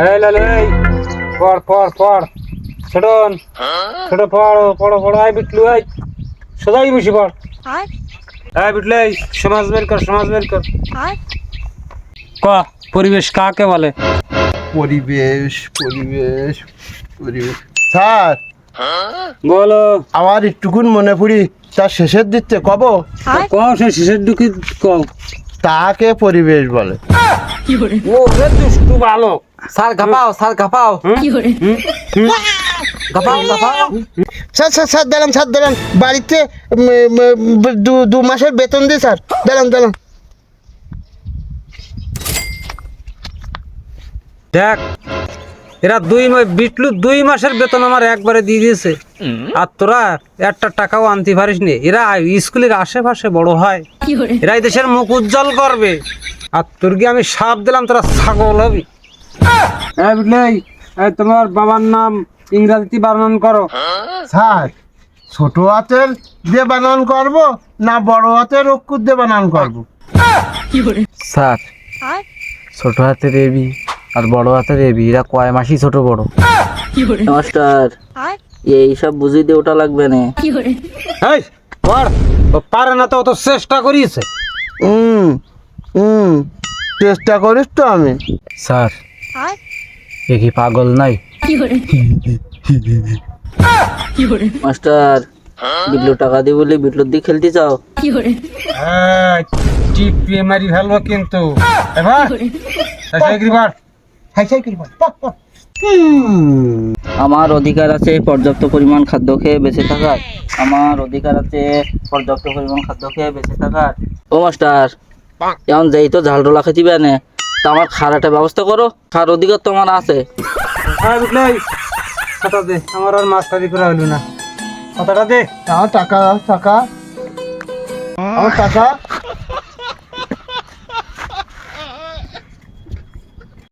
এই লালে এই পড় পড় পড় ছোটন ছোট পড় পড় পড় আই বিটলু আই সদাই বসে পড় এই বিটলু এই সমাজ বের কর ক পরিবেশ কাকে বলে? পরিবেশ পরিবেশ পরিবেশ স্যার বলো। আমার একটুকুন মনে পড়ি তার শেষের দিকতে কব ক সে শেষের দিকে ক। তাকে পরিবেশ বলে। ও রে দুষ্টু বালক। স্যার গাপাও গাপাও স্যার স্যার স্যার দিলাম বাড়িতে দু মাসের বেতন দিই স্যার দিলাম দেখ এরা বিটলু 2 মাসের বেতন আমার একবারে দিয়ে দিয়েছে, আর তোরা একটা টাকাও আনতে পারিস নি। এরা স্কুলের আশেপাশে বড় হয়, এরা এই দেশের মুখ উজ্জ্বল করবে, আর তোর কি আমি সাপ দিলাম তোরা ছাগল হবি। এই বিটলু এই তোমার বাবার নাম ইংরেজিতে বানান করো। স্যার ছোট হাতের দিয়ে বানান করব না বড় হাতের অক্ষর দিয়ে বানান করব? স্যার ছোট হাতের এবি আর বড় হাতের এবি এরা কয় মাসই ছোট বড়। মাস্টার এইসব বুঝিয়ে দিয়ে ওটা লাগবে না। এই পড়, ও পারে না তো, ও তো চেষ্টা করিয়েছে। চেষ্টা করিস তো আমি। স্যার এ কি পাগল নাই? মাস্টার বিটলু টাকা দিয়ে বলি বিটলুর দিয়ে খেলতে চাও? টিপিয়ে মারি ফেলবো কিন্তু। এবার আমার অধিকার আছে পর্যাপ্ত পরিমাণ খাদ্য খেয়ে বেঁচে থাকার। আমার অধিকার আছে পর্যাপ্ত পরিমাণ খাদ্য খেয়ে বেঁচে থাকার। ও মাস্টার এখন যেই তো ঝাল টোলা খেতে না, তা আমার খার একটা ব্যবস্থা করো। খার অধিকার তো আমার আছে। খাতা দে, আমার আর মাস্টারি করা হইল না। খাতাটা দে। টাকা টাকা আমার টাকা